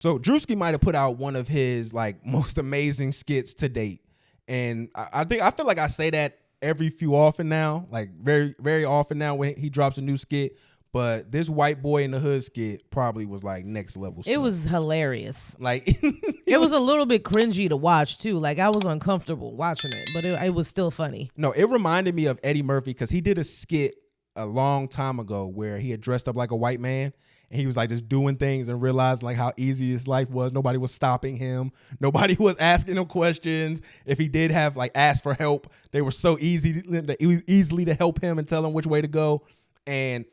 So Druski might have put out one of his like most amazing skits to date. And I feel like I say that every few often now, like very, very often now when he drops a new skit. But this white boy in the hood skit probably was like next level stuff. It was hilarious. Like it was a little bit cringy to watch too. Like I was uncomfortable watching it, but it was still funny. No, it reminded me of Eddie Murphy because he did a skit a long time ago where he had dressed up like a white man. And he was like just doing things and realizing like how easy his life was. Nobody was stopping him. Nobody was asking him questions. If he did have like asked for help, they were so easily to help him and tell him which way to go. And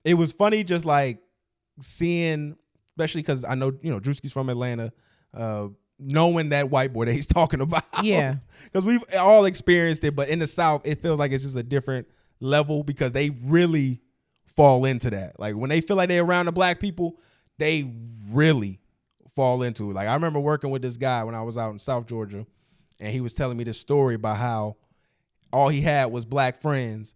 it was funny just like seeing, especially because I know, Druski's from Atlanta, knowing that white boy that he's talking about. Yeah. Because we've all experienced it, but in the South, it feels like it's just a different level because they really fall into that. Like when they feel like they're around the black people, they really fall into it. Like I remember working with this guy when I was out in South Georgia, and he was telling me this story about how all he had was black friends.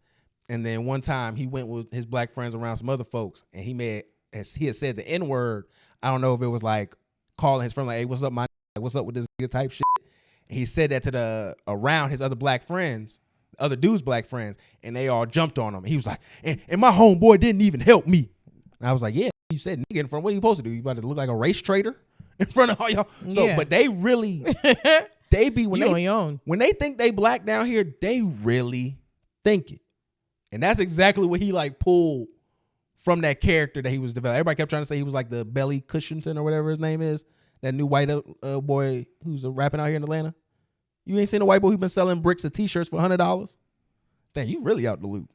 And then one time he went with his black friends around some other folks, and he had said the N-word. I don't know if it was like calling his friend like, hey, what's up, my what's up with this nigga type shit. And he said that to around his other black friends, other dudes' black friends, and they all jumped on him. He was like, and my homeboy didn't even help me. And I was like, yeah, you said nigga in front. What are you supposed to do? You about to look like a race traitor in front of all y'all? So, yeah. But they really, they be when when they think they black down here, they really think it. And that's exactly what he like pulled from that character that he was developing. Everybody kept trying to say he was like the Belly Cushington or whatever his name is, that new white boy who's rapping out here in Atlanta. You ain't seen a white boy who's been selling bricks of T-shirts for $100? Dang, you really out the loop.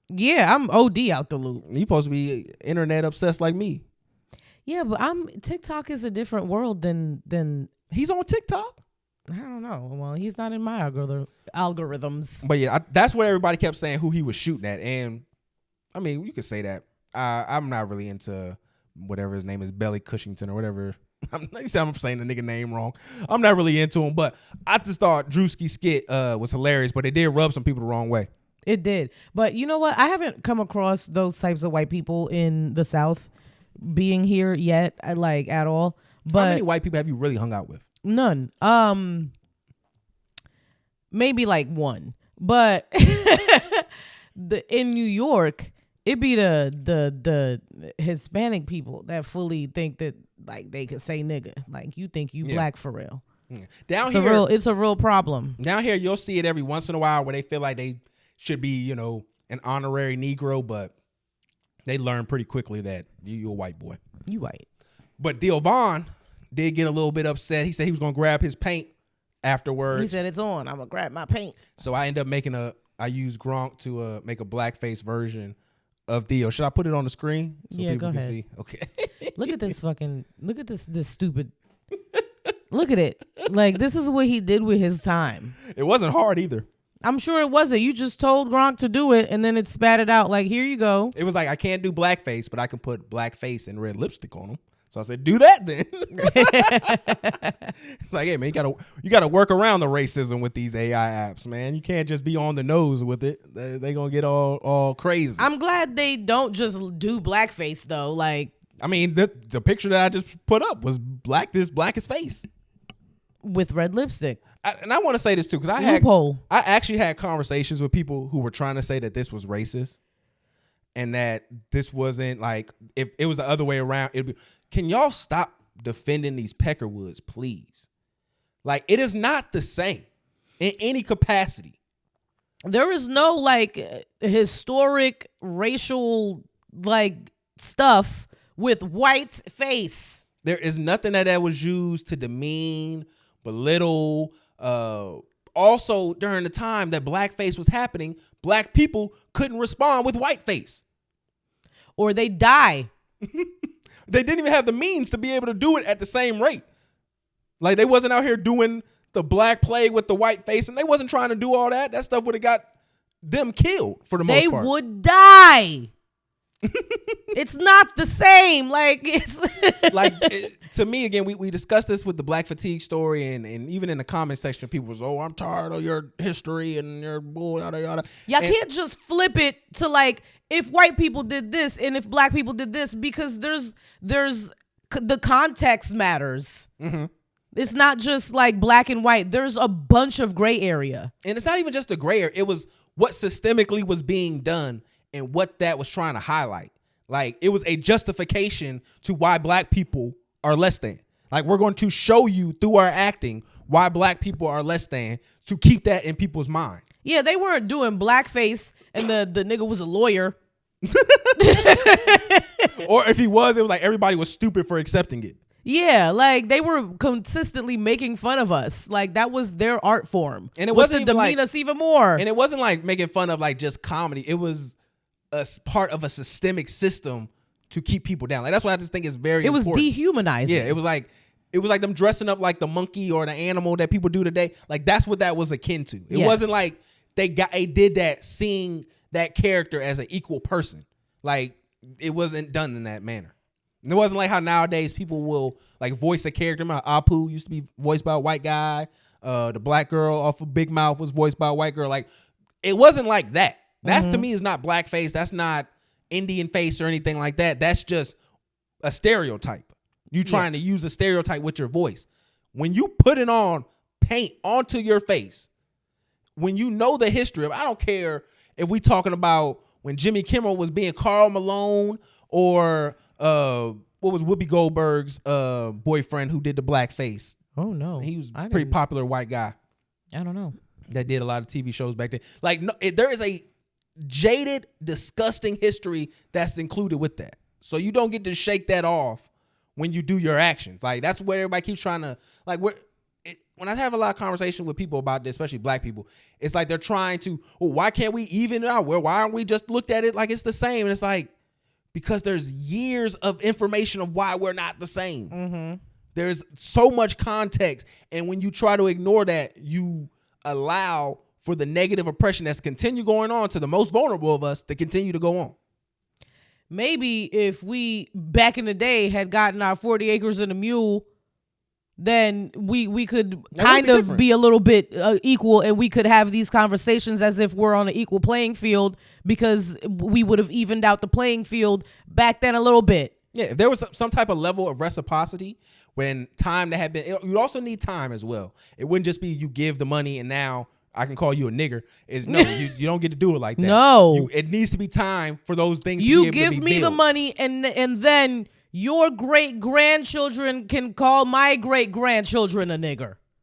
Yeah, I'm OD out the loop. You supposed to be internet obsessed like me. Yeah, but TikTok is a different world than he's on TikTok. I don't know. Well, he's not in my algorithms. But yeah, that's what everybody kept saying who he was shooting at. And I mean, you could say that. I'm not really into whatever his name is, Belly Cushington or whatever. I'm saying the nigga name wrong. I'm not really into him, but I just thought Druski's skit was hilarious, but it did rub some people the wrong way. It did. But you know what? I haven't come across those types of white people in the South being here yet, like at all. But how many white people have you really hung out with? None. Maybe like one. But in New York, it be the Hispanic people that fully think that like they could say nigga. Like you think you black for real. Yeah. Down here, it's a real problem. Down here, you'll see it every once in a while where they feel like they should be, an honorary Negro, but they learn pretty quickly that you're a white boy. You white. But Theo Von did get a little bit upset. He said he was gonna grab his paint afterwards. He said it's on. I'm gonna grab my paint. So I ended up I used Gronk to make a blackface version of Theo. Should I put it on the screen so people can ahead. see? Okay. Look at this stupid. Look at it. Like this is what he did with his time. It wasn't hard either. I'm sure it wasn't. You just told Gronk to do it, and then it spat it out. Like, here you go. It was like, I can't do blackface, but I can put blackface and red lipstick on them. So I said, do that then. It's like, hey man, you gotta work around the racism with these AI apps, man. You can't just be on the nose with it. They gonna get all crazy. I'm glad they don't just do blackface though. Like, I mean, the picture that I just put up was black as face with red lipstick. And I want to say this too, because I actually had conversations with people who were trying to say that this was racist and that this wasn't like, if it was the other way around, it'd be, can y'all stop defending these Peckerwoods, please? Like, it is not the same in any capacity. There is no like historic racial like stuff with white face. There is nothing that was used to demean, belittle. Also, during the time that blackface was happening, black people couldn't respond with whiteface. Or they die. They didn't even have the means to be able to do it at the same rate. Like, they wasn't out here doing the black plague with the white face, and they wasn't trying to do all that. That stuff would have got them killed for the most part. They would die. It's not the same. Like, it's like to me, again, we discussed this with the black fatigue story, and even in the comment section, people was, oh, I'm tired of your history and your bull, yada yada. Y'all can't just flip it to like, if white people did this and if black people did this, because there's the context matters. Mm-hmm. It's not just like black and white. There's a bunch of gray area. And it's not even just the gray area. It was what systemically was being done and what that was trying to highlight. Like, it was a justification to why black people are less than. Like, we're going to show you through our acting why black people are less than, to keep that in people's mind. Yeah, they weren't doing blackface and the nigga was a lawyer. Or if he was, it was like everybody was stupid for accepting it. Yeah, like they were consistently making fun of us. Like that was their art form. And it was wasn't to demean us even more. And it wasn't like making fun of like just comedy. It was a part of a systemic system to keep people down. Like that's why I just think it's very important. It was dehumanizing. Yeah, it was like them dressing up like the monkey or the animal that people do today. Like that's what that was akin to. It wasn't like they did that seeing that character as an equal person. Like it wasn't done in that manner. And it wasn't like how nowadays people will like voice a character. Remember Apu used to be voiced by a white guy. The black girl off of Big Mouth was voiced by a white girl. Like it wasn't like that. That's to me is not blackface. That's not Indian face or anything like that. That's just a stereotype. You trying to use a stereotype with your voice. When you put it on, paint onto your face, when you know the history of, I don't care if we talking about when Jimmy Kimmel was being Karl Malone or what was Whoopi Goldberg's boyfriend who did the blackface. Oh no, he was a pretty popular white guy. I don't know. That did a lot of TV shows back then. Like no, there is a jaded, disgusting history that's included with that. So you don't get to shake that off when you do your actions. Like that's where everybody keeps trying to like. When I have a lot of conversation with people about this, especially black people, it's like they're trying to, well, why can't we even it out? Why aren't we just looked at it like it's the same? And it's like, because there's years of information of why we're not the same. Mm-hmm. There's so much context. And when you try to ignore that, you allow for the negative oppression that's continue going on to the most vulnerable of us to continue to go on. Maybe if we back in the day had gotten our 40 acres and a mule, then we could kind of be a little bit equal, and we could have these conversations as if we're on an equal playing field, because we would have evened out the playing field back then a little bit. Yeah, if there was some type of level of reciprocity when time that had been, you also need time as well. It wouldn't just be you give the money and now I can call you a nigger. You don't get to do it like that. No. It needs to be time for those things you to be able give to be me built. the money and then your great grandchildren can call my great grandchildren a nigger.